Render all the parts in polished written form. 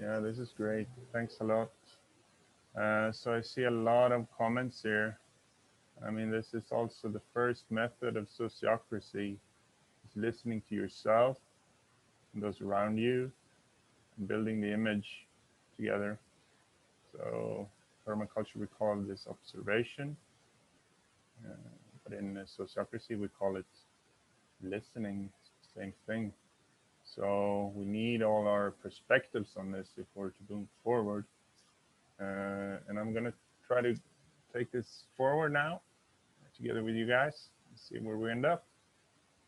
Yeah, this is great. Thanks a lot. So I see a lot of comments here. I mean, this is also the first method of sociocracy, is listening to yourself and those around you and building the image together. So permaculture, we call this observation, uh, but in sociocracy, we call it listening, same thing. So we need all our perspectives on this if we're to move forward. And I'm going to try to take this forward now together with you guys and see where we end up.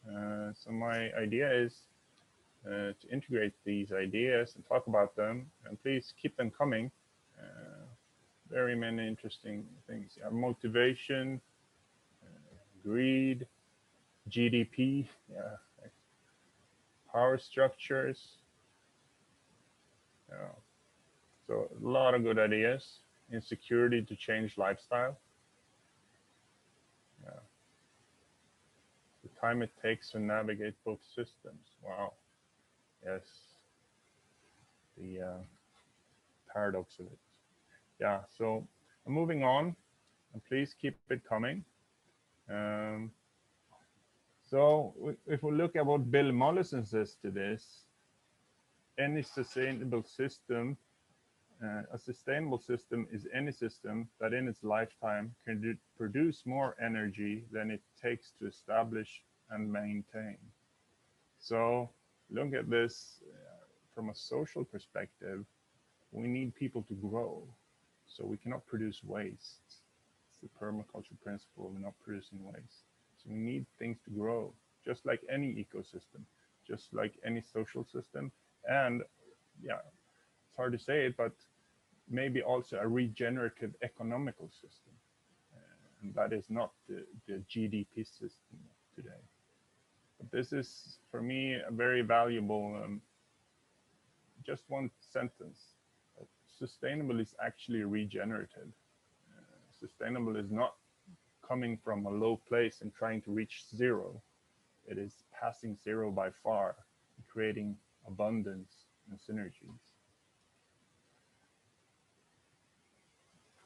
So my idea is to integrate these ideas and talk about them, and please keep them coming. Uh, very many interesting things. Yeah, motivation, greed, GDP, yeah, power structures. Yeah. So a lot of good ideas. Insecurity to change lifestyle. Yeah. The time it takes to navigate both systems. Wow. Yes. The paradox of it. Yeah. So moving on, and please keep it coming. Um, so if we look at what Bill Mollison says to this, any sustainable system, a sustainable system is any system that in its lifetime can produce more energy than it takes to establish and maintain. So look at this from a social perspective. We need people to grow, so we cannot produce waste. It's the permaculture principle of not producing waste. So we need things to grow, just like any ecosystem, just like any social system. And yeah, it's hard to say it, but maybe also a regenerative economical system. And that is not the GDP system today. But this is, for me, a very valuable, just one sentence. Sustainable is actually regenerative. Sustainable is not coming from a low place and trying to reach zero. It is passing zero by far, creating abundance and synergies.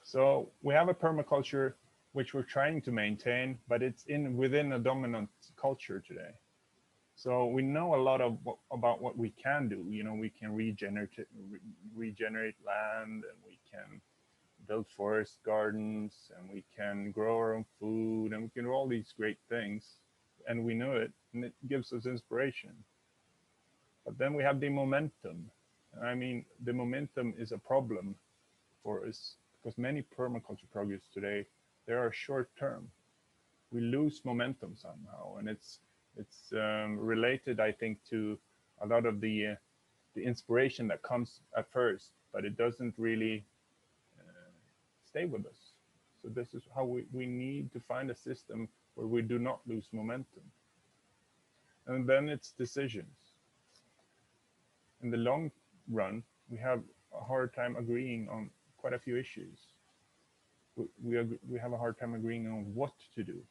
So we have a permaculture which we're trying to maintain, but it's within a dominant culture today. So we know a lot of about what we can do. You know, we can regenerate land, and we can build forest gardens, and we can grow our own food, and we can do all these great things, and we know it, and it gives us inspiration. But then we have the momentum. I mean, the momentum is a problem for us because many permaculture projects today, they are short term. We lose momentum somehow, and it's related, I think, to a lot of the inspiration that comes at first, but it doesn't really stay with us. So this is how we need to find a system where we do not lose momentum. And then it's decisions. In the long run, we have a hard time agreeing on quite a few issues. We have a hard time agreeing on what to do.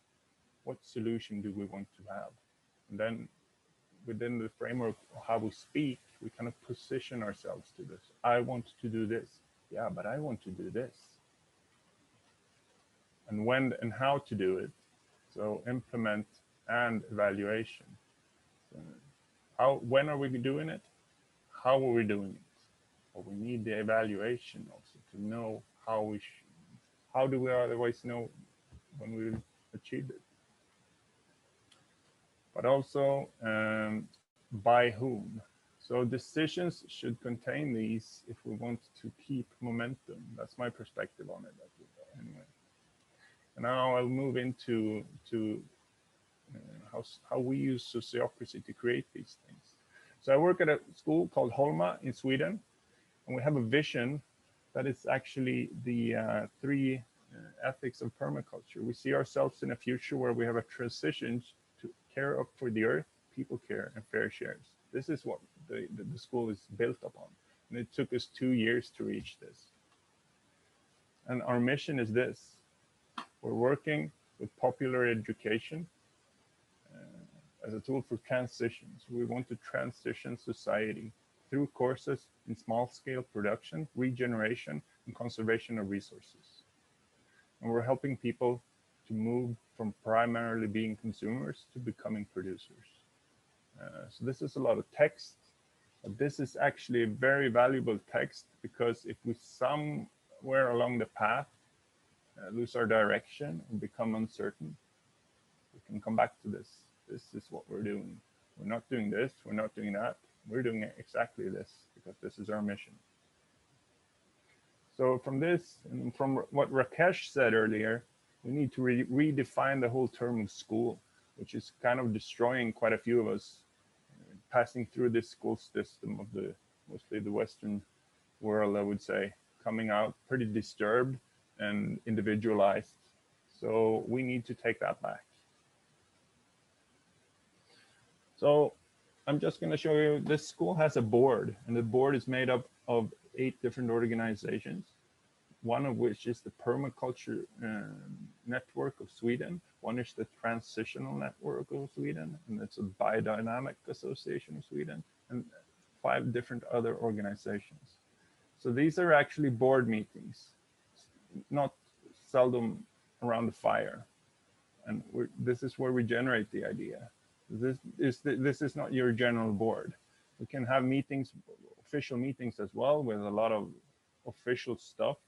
What solution do we want to have? And then within the framework of how we speak, we kind of position ourselves to this. I want to do this. Yeah, but I want to do this. And when and how to do it. So implement and evaluation. So when are we doing it? How are we doing it? Well, we need the evaluation also to know how do we otherwise know when we achieved it? But also by whom. So decisions should contain these if we want to keep momentum. That's my perspective on it anyway. And now I'll move into how we use sociocracy to create these things. So I work at a school called Holma in Sweden, and we have a vision that is actually the three ethics of permaculture. We see ourselves in a future where we have a transition to care for the earth, people care, and fair shares. This is what the school is built upon. And it took us 2 years to reach this. And our mission is this. We're working with popular education as a tool for transitions. We want to transition society through courses in small-scale production, regeneration, and conservation of resources. And we're helping people to move from primarily being consumers to becoming producers. So this is a lot of text, but this is actually a very valuable text, because if we somewhere along the path lose our direction and become uncertain, we can come back to this. This is what we're doing. We're not doing this, we're not doing that. We're doing exactly this because this is our mission. So from this, and from what Rakesh said earlier, we need to redefine the whole term of school, which is kind of destroying quite a few of us passing through this school system of mostly the Western world, I would say, coming out pretty disturbed and individualized. So we need to take that back. So I'm just going to show you, this school has a board, and the board is made up of 8 different organizations, one of which is the Permaculture Network of Sweden, one is the Transitional Network of Sweden, and it's a Biodynamic Association of Sweden, and 5 different other organizations. So these are actually board meetings, not seldom around the fire. And this is where we generate the idea. This is not your general board. We can have meetings, official meetings as well, with a lot of official stuff.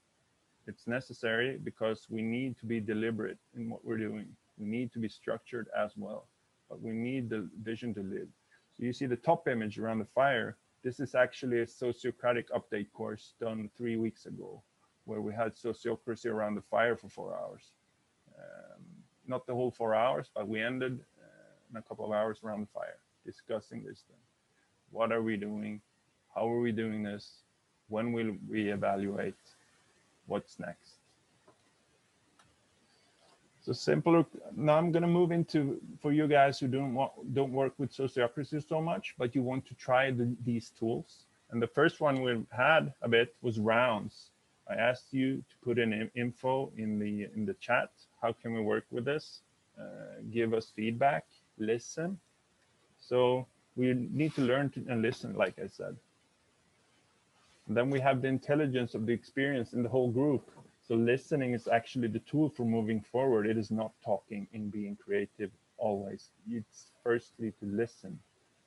It's necessary because we need to be deliberate in what we're doing. We need to be structured as well, but we need the vision to live. So you see the top image around the fire. This is actually a sociocratic update course done 3 weeks ago, where we had sociocracy around the fire for 4 hours. Not the whole 4 hours, but we ended in a couple of hours around the fire, discussing this thing. What are we doing? How are we doing this? When will we evaluate? What's next? So simpler. Now I'm going to move into, for you guys who don't work with sociocracy so much, but you want to try these tools. And the first one we had a bit was rounds. I asked you to put in info in the chat. How can we work with this? Give us feedback, listen. So we need to learn to and listen, like I said. And then we have the intelligence of the experience in the whole group. So listening is actually the tool for moving forward. It is not talking and being creative always. It's firstly to listen.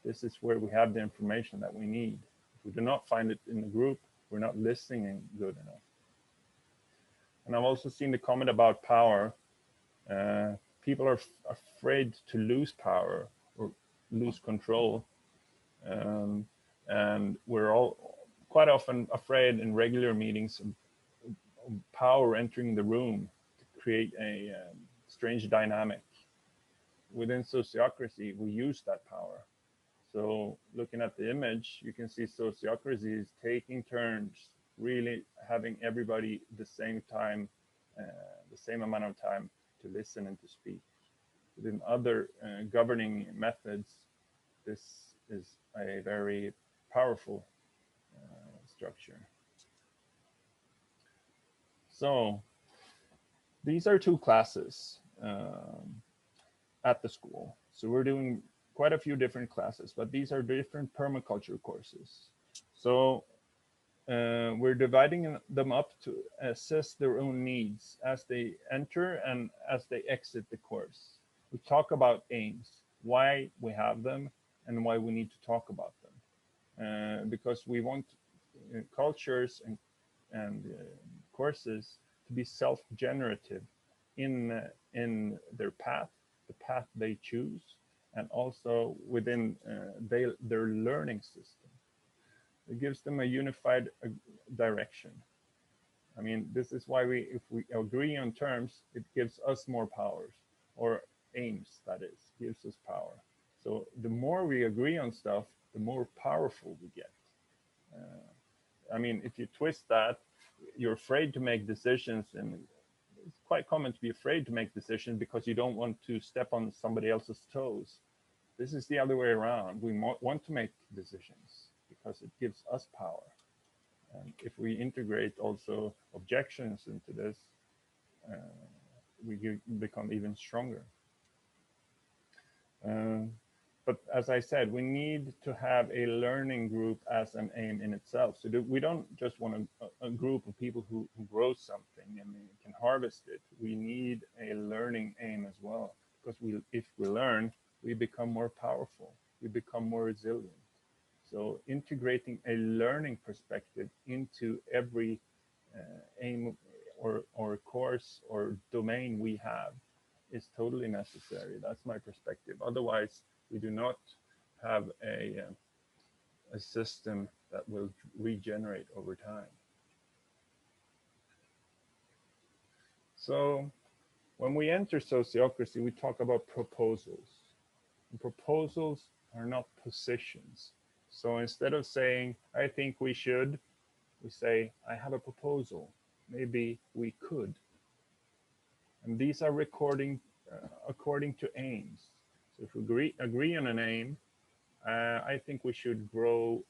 This is where we have the information that we need. If we do not find it in the group, we're not listening good enough. And I've also seen the comment about power. People are afraid to lose power or lose control. And we're all quite often afraid in regular meetings of power entering the room to create a strange dynamic. Within sociocracy, we use that power. So looking at the image, you can see sociocracy is taking turns, really having everybody the same time, the same amount of time to listen and to speak. Within other governing methods, this is a very powerful structure. So these are 2 classes at the school. So we're doing quite a few different classes, but these are different permaculture courses. So we're dividing them up to assess their own needs as they enter and as they exit the course. We talk about aims, why we have them, and why we need to talk about them. Because we want cultures and courses to be self-generative in their path, the path they choose, and also within their learning system. It gives them a unified direction. I mean, this is why if we agree on terms, it gives us more powers, or aims, that is, gives us power. So the more we agree on stuff, the more powerful we get. I mean, if you twist that, you're afraid to make decisions, and it's quite common to be afraid to make decisions because you don't want to step on somebody else's toes. This is the other way around. We want to make decisions because it gives us power. And if we integrate also objections into this, we become even stronger. but as I said, we need to have a learning group as an aim in itself. So we don't just want a group of people who grow something and can harvest it. We need a learning aim as well, because if we learn, we become more powerful, we become more resilient. So integrating a learning perspective into every aim or course or domain we have is totally necessary. That's my perspective. Otherwise, we do not have a system that will regenerate over time. So when we enter sociocracy, we talk about proposals. And proposals are not positions. So instead of saying, I think we should, we say, I have a proposal. Maybe we could. And these are according to aims. So if we agree on an aim, I think we should grow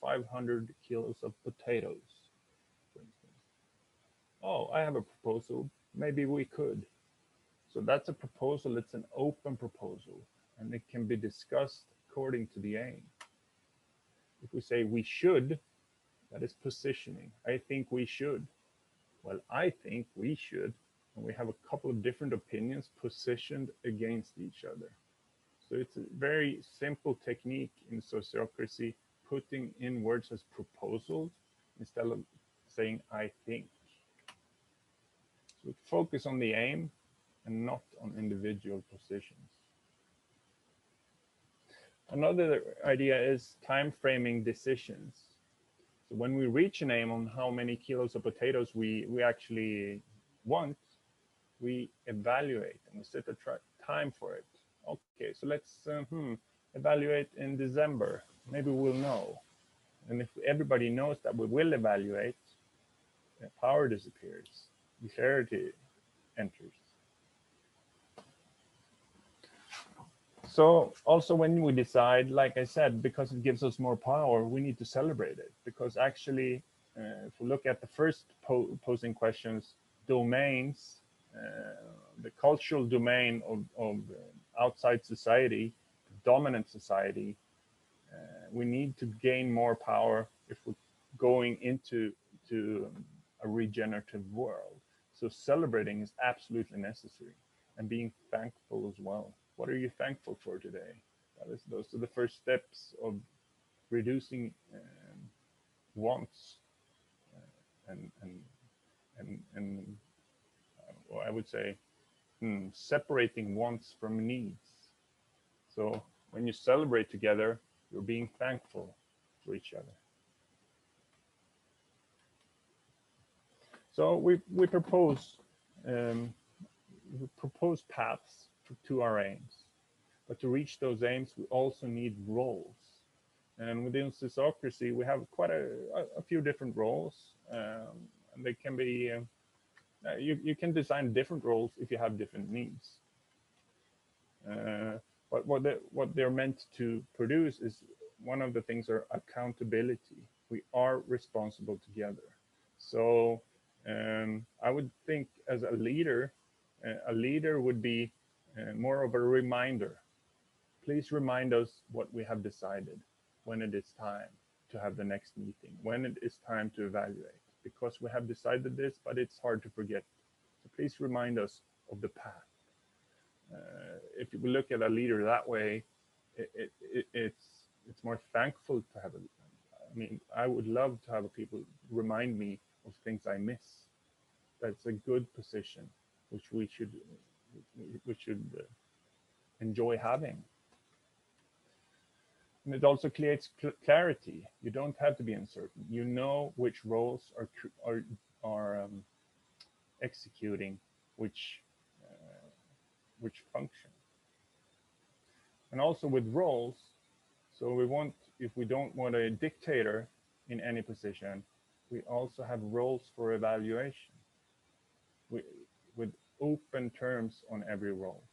500 kilos of potatoes, for instance. Oh, I have a proposal. Maybe we could. So that's a proposal. It's an open proposal, and it can be discussed according to the aim. If we say we should, that is positioning. I think we should. Well, I think we should. And we have a couple of different opinions positioned against each other. So it's a very simple technique in sociocracy, putting in words as proposals instead of saying I think. So focus on the aim and not on individual positions. Another idea is time framing decisions. So when we reach an aim on how many kilos of potatoes we actually want, we evaluate and we set a time for it. Okay, so let's evaluate in December. Maybe we'll know. And if everybody knows that we will evaluate, power disappears, clarity enters. So also when we decide, like I said, because it gives us more power, we need to celebrate it. Because actually, if we look at the first posing questions, domains, the cultural domain of outside society, dominant society, we need to gain more power if we're going into a regenerative world. So celebrating is absolutely necessary, and being thankful as well. What are you thankful for today? Those are the first steps of reducing wants and I would say separating wants from needs. So when you celebrate together, you're being thankful for each other. So we propose paths to our aims, but to reach those aims, we also need roles. And within Sociocracy, we have quite a few different roles, and they can be. You can design different roles if you have different needs. But what they're meant to produce is, one of the things are accountability. We are responsible together. So I would think as a leader would be more of a reminder. Please remind us what we have decided when it is time to have the next meeting, when it is time to evaluate, because we have decided this, but it's hard to forget. So please remind us of the path. If we look at a leader that way, it's more thankful to have I mean, I would love to have people remind me of things I miss. That's a good position, which we should enjoy having. And it also creates clarity. You don't have to be uncertain. You know which roles are executing which function. And also with roles, so if we don't want a dictator in any position, we also have roles for evaluation with open terms on every role.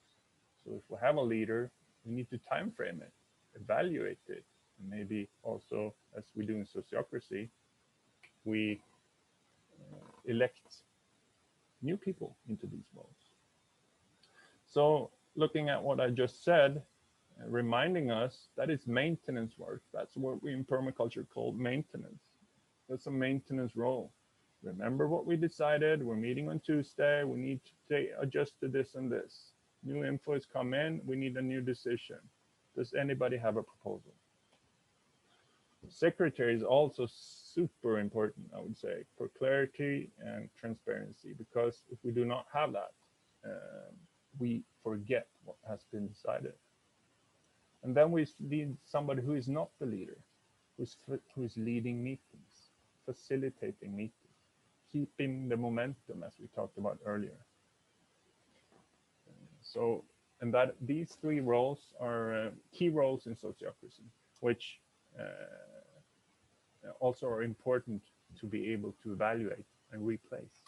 So if we have a leader, we need to time frame it, evaluate it, and maybe also, as we do in sociocracy, we elect new people into these roles. So looking at what I just said, reminding us that it's maintenance work. That's what we in permaculture call maintenance. That's a maintenance role. Remember what we decided. We're meeting on Tuesday. We need to adjust to this and this. New info has come in. We need a new decision. Does anybody have a proposal? Secretary is also super important, I would say, for clarity and transparency, because if we do not have that, we forget what has been decided. And then we need somebody who is not the leader, who's leading meetings, facilitating meetings, keeping the momentum, as we talked about earlier. So, and that these three roles are key roles in sociocracy, which also are important to be able to evaluate and replace.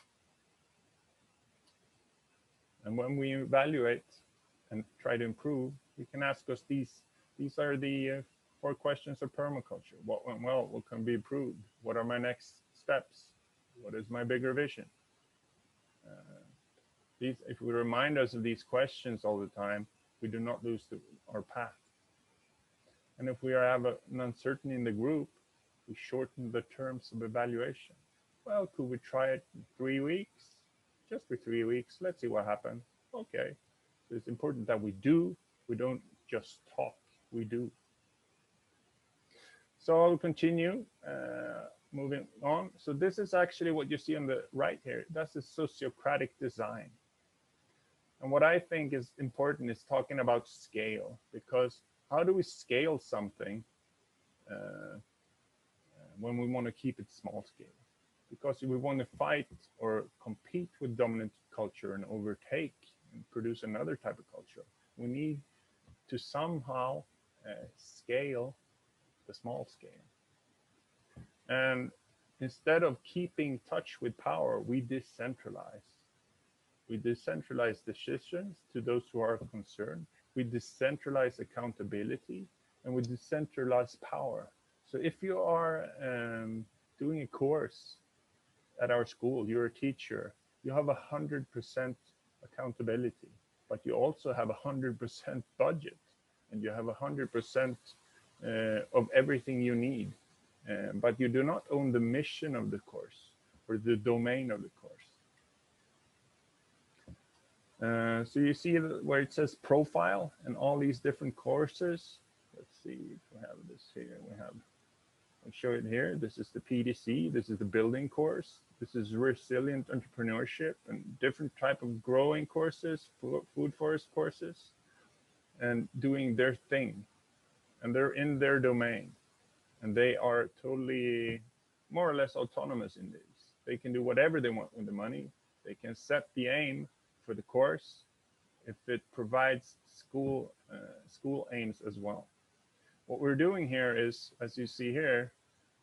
And when we evaluate and try to improve, we can ask us these are the 4 questions of permaculture. What went well? What can be improved? What are my next steps? What is my bigger vision? If we remind us of these questions all the time, we do not lose our path. And if we have an uncertainty in the group, we shorten the terms of evaluation. Well, could we try it in 3 weeks? Just for 3 weeks, let's see what happens. Okay, so it's important that we do, we don't just talk, we do. So I'll continue moving on. So this is actually what you see on the right here. That's the sociocratic design. And what I think is important is talking about scale, because how do we scale something when we want to keep it small scale? Because if we want to fight or compete with dominant culture and overtake and produce another type of culture, we need to somehow scale the small scale. And instead of keeping touch with power, we decentralize. We decentralize decisions to those who are concerned. We decentralize accountability, and we decentralize power. So if you are doing a course at our school, you're a teacher, you have 100% accountability, but you also have 100% budget, and you have 100% of everything you need. But you do not own the mission of the course or the domain of the course. So you see where it says profile and all these different courses. Let's see if we have this here. I'll show it here. This is the PDC. This is the building course. This is resilient entrepreneurship and different type of growing courses, food forest courses, and doing their thing. And they're in their domain. And they are totally more or less autonomous in this. They can do whatever they want with the money. They can set the aim for the course if it provides school aims as well. What we're doing here is, as you see here,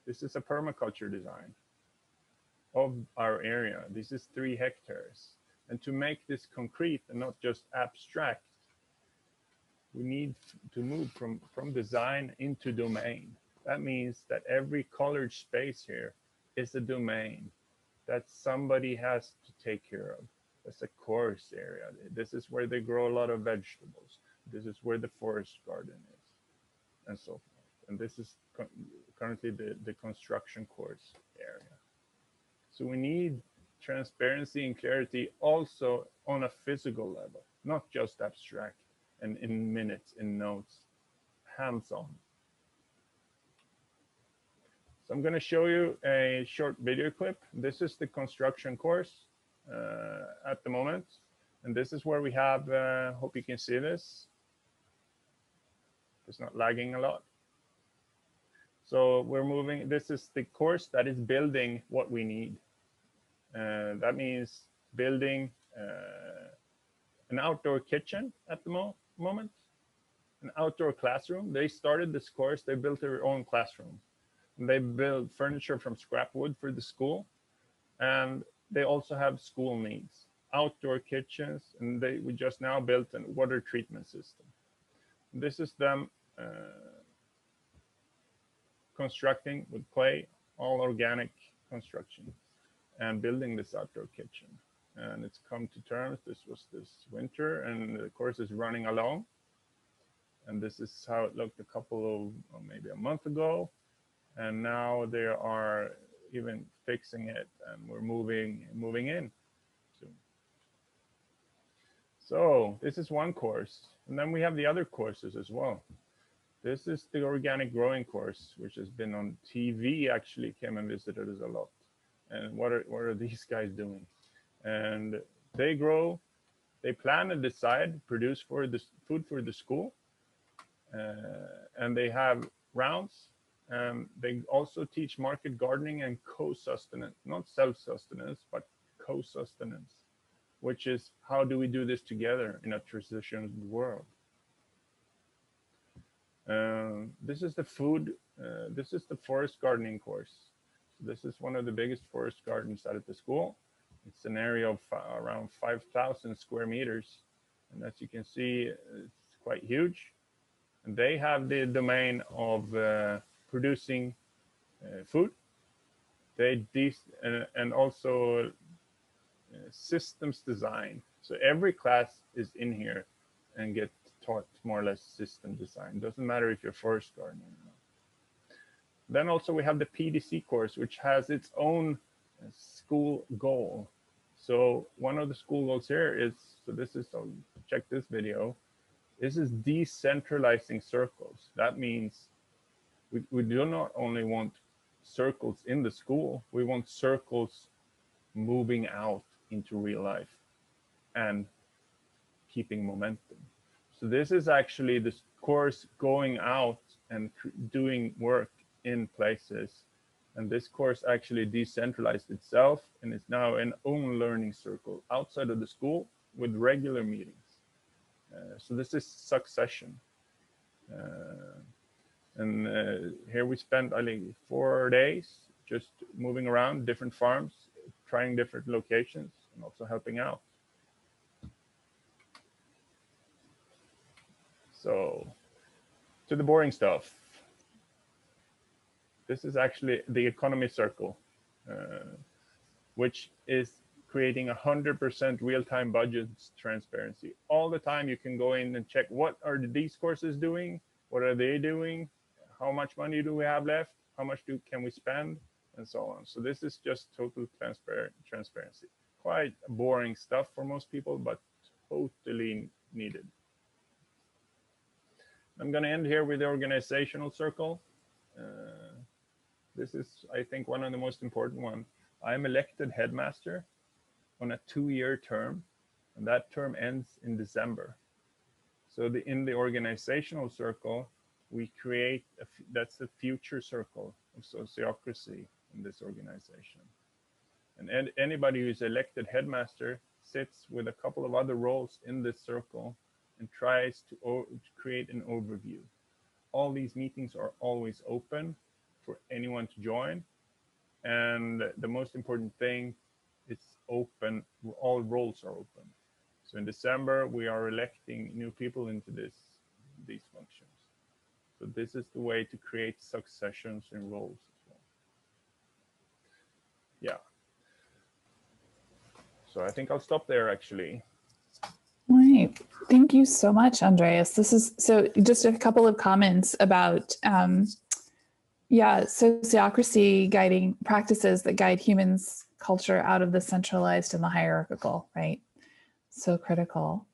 this is a permaculture design of our area. This is 3 hectares. And to make this concrete and not just abstract, we need to move from design into domain. That means that every colored space here is a domain that somebody has to take care of. That's a course area. This is where they grow a lot of vegetables. This is where the forest garden is, and so forth. And this is currently the construction course area. So we need transparency and clarity also on a physical level, not just abstract and in minutes, in notes, hands-on. So I'm going to show you a short video clip. This is the construction course at the moment. And this is where we have, hope you can see this. It's not lagging a lot. So we're moving, this is the course that is building what we need. That means building an outdoor kitchen at the moment, an outdoor classroom. They started this course, they built their own classroom. And they build furniture from scrap wood for the school. And they also have school needs, outdoor kitchens, and we just now built a water treatment system. This is them constructing with clay, all organic construction, and building this outdoor kitchen. And it's come to terms. This was this winter, and the course is running along. And this is how it looked a couple of, maybe a month ago. And now they are even fixing it, and we're moving in soon. So this is one course. And then we have the other courses as well. This is the organic growing course, which has been on TV, actually came and visited us a lot. And what are these guys doing? And they grow, they plan and decide, produce for the food for the school. And they have rounds. They also teach market gardening and co-sustenance, not self-sustenance, but co-sustenance, which is how do we do this together in a transition world? This is the food, this is the forest gardening course. This is one of the biggest forest gardens out at the school. It's an area of around 5,000 square meters. And as you can see, it's quite huge. And they have the domain of producing food. And also systems design. So every class is in here and get taught more or less system design. Doesn't matter if you're forest gardener or not. Then also we have the PDC course, which has its own school goal. So one of the school goals here is, so this is, so check this video. This is decentralizing circles. That means we do not only want circles in the school, we want circles moving out into real life and keeping momentum. So this is actually this course going out and doing work in places. And this course actually decentralized itself and is now an own learning circle outside of the school with regular meetings. So this is succession. Here we spent, I think, 4 days just moving around different farms, trying different locations, and also helping out. So to the boring stuff. This is actually the economy circle, which is creating 100% real-time budgets transparency. All the time you can go in and check what are these courses doing, what are they doing, how much money do we have left, how much can we spend, and so on. So this is just total transparency. Quite boring stuff for most people, but totally needed. I'm going to end here with the organizational circle. This is, I think, one of the most important ones. I'm elected headmaster on a 2-year term, and that term ends in December. So in the organizational circle, we create, that's the future circle of sociocracy in this organization. And anybody who's elected headmaster sits with a couple of other roles in this circle and tries to create an overview. All these meetings are always open for anyone to join. And the most important thing, it's open, all roles are open. So in December, we are electing new people into these functions. So this is the way to create successions in roles as well. Yeah. So I think I'll stop there actually. All right. Thank you so much, Andreas. This is, so just a couple of comments about, sociocracy guiding practices that guide humans' culture out of the centralized and the hierarchical, right? So critical.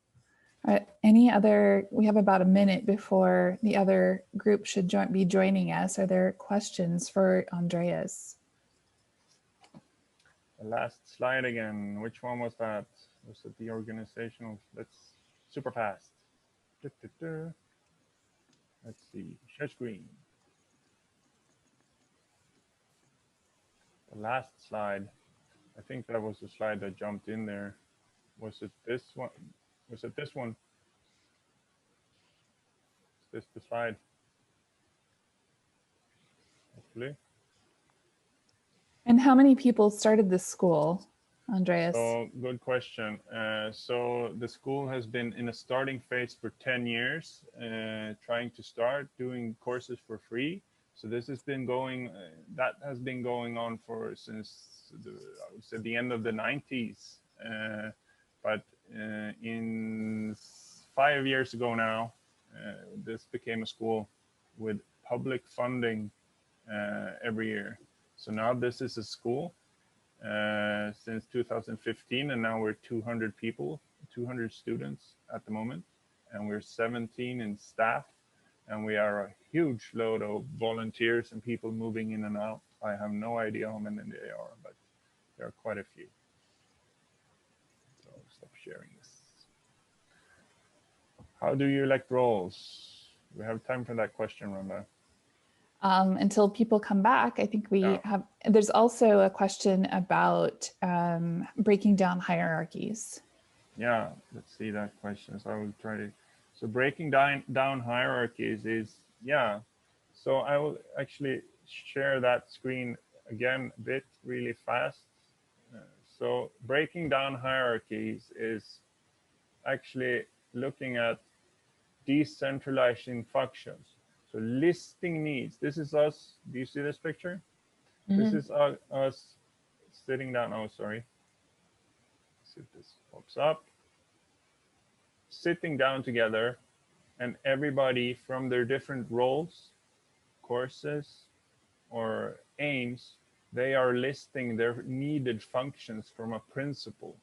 Any other, we have about a minute before the other group should be joining us. Are there questions for Andreas? The last slide again, which one was that? Was it the organizational? Let's super fast. Let's see, share screen. The last slide, I think that was the slide that jumped in there. Was it this one? Was it this one? Is this the slide? Hopefully. And how many people started this school, Andreas? So good question. So the school has been in a starting phase for 10 years, trying to start doing courses for free. So this has been going, that has been going on since I would say the end of the 90s. But in 5 years ago now, This became a school with public funding every year. So now this is a school since 2015, and now we're 200 people, 200 students at the moment, and we're 17 in staff, and we are a huge load of volunteers and people moving in and out. I have no idea how many they are, but there are quite a few. So I'll stop sharing this. How do you elect roles? We have time for that question, Rhonda. Until people come back, I think we have, there's also a question about breaking down hierarchies. Yeah, let's see that question. So I will try to, so breaking down hierarchies is, yeah. So I will actually share that screen again a bit really fast. So breaking down hierarchies is actually looking at decentralizing functions. So listing needs. This is us. Do you see this picture? This is us sitting down. Oh, sorry. Let's see if this pops up. Sitting down together, and everybody from their different roles, courses, or aims, they are listing their needed functions from a principle.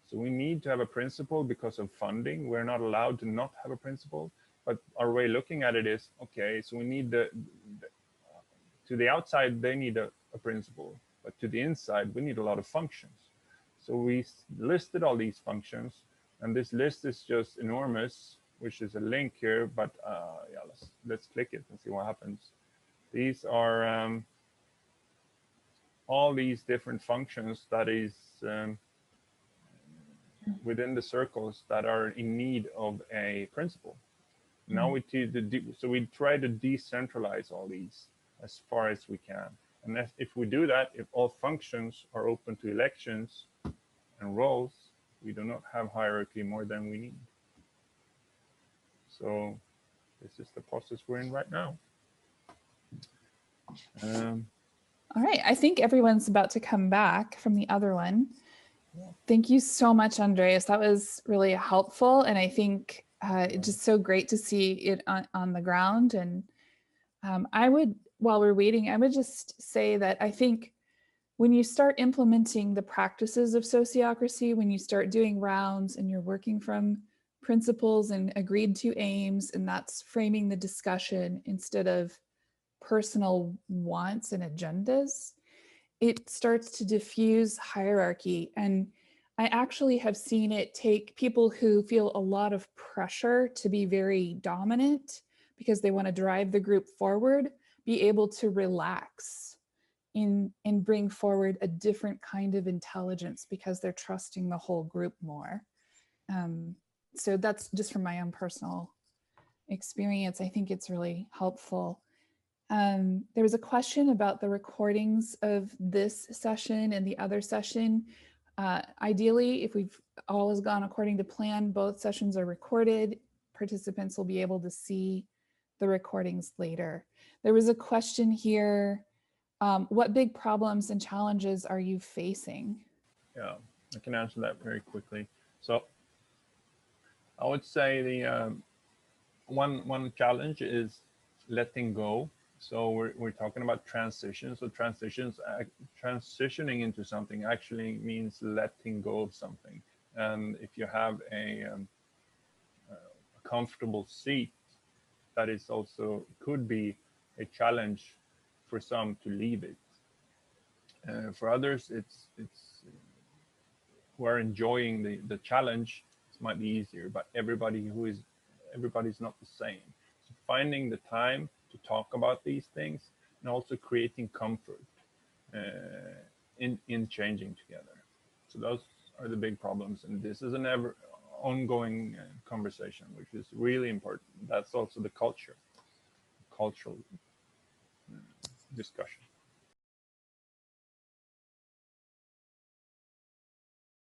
So we need to have a principle because of funding. We're not allowed to not have a principle. But our way of looking at it is, okay, so we need to the outside, they need a principle, but to the inside, we need a lot of functions. So we listed all these functions, and this list is just enormous, which is a link here, but yeah, let's click it and see what happens. These are all these different functions that is within the circles that are in need of a principle. Now we try to decentralize all these as far as we can. And if we do that, if all functions are open to elections and roles, we do not have hierarchy more than we need. So this is the process we're in right now. All right, I think everyone's about to come back from the other one. Thank you so much, Andreas. That was really helpful. And I think it's just so great to see it on the ground. And I would, while we're waiting, I would just say that I think when you start implementing the practices of sociocracy, when you start doing rounds and you're working from principles and agreed to aims, and that's framing the discussion instead of personal wants and agendas, it starts to diffuse hierarchy. And I actually have seen it take people who feel a lot of pressure to be very dominant because they want to drive the group forward, be able to relax and bring forward a different kind of intelligence because they're trusting the whole group more. So that's just from my own personal experience. I think it's really helpful. There was a question about the recordings of this session and the other session. Ideally, if we've always gone according to plan, both sessions are recorded. Participants will be able to see the recordings later. There was a question here. What big problems and challenges are you facing? Yeah, I can answer that very quickly. So I would say the one challenge is letting go. So we're talking about transition. So transitioning into something actually means letting go of something. And if you have a comfortable seat, that is also could be a challenge for some to leave it. For others, it's who are enjoying the challenge, it might be easier. But everybody's not the same. So finding the time to talk about these things, and also creating comfort in changing together. So those are the big problems, and this is an ever ongoing conversation, which is really important. That's also the cultural discussion.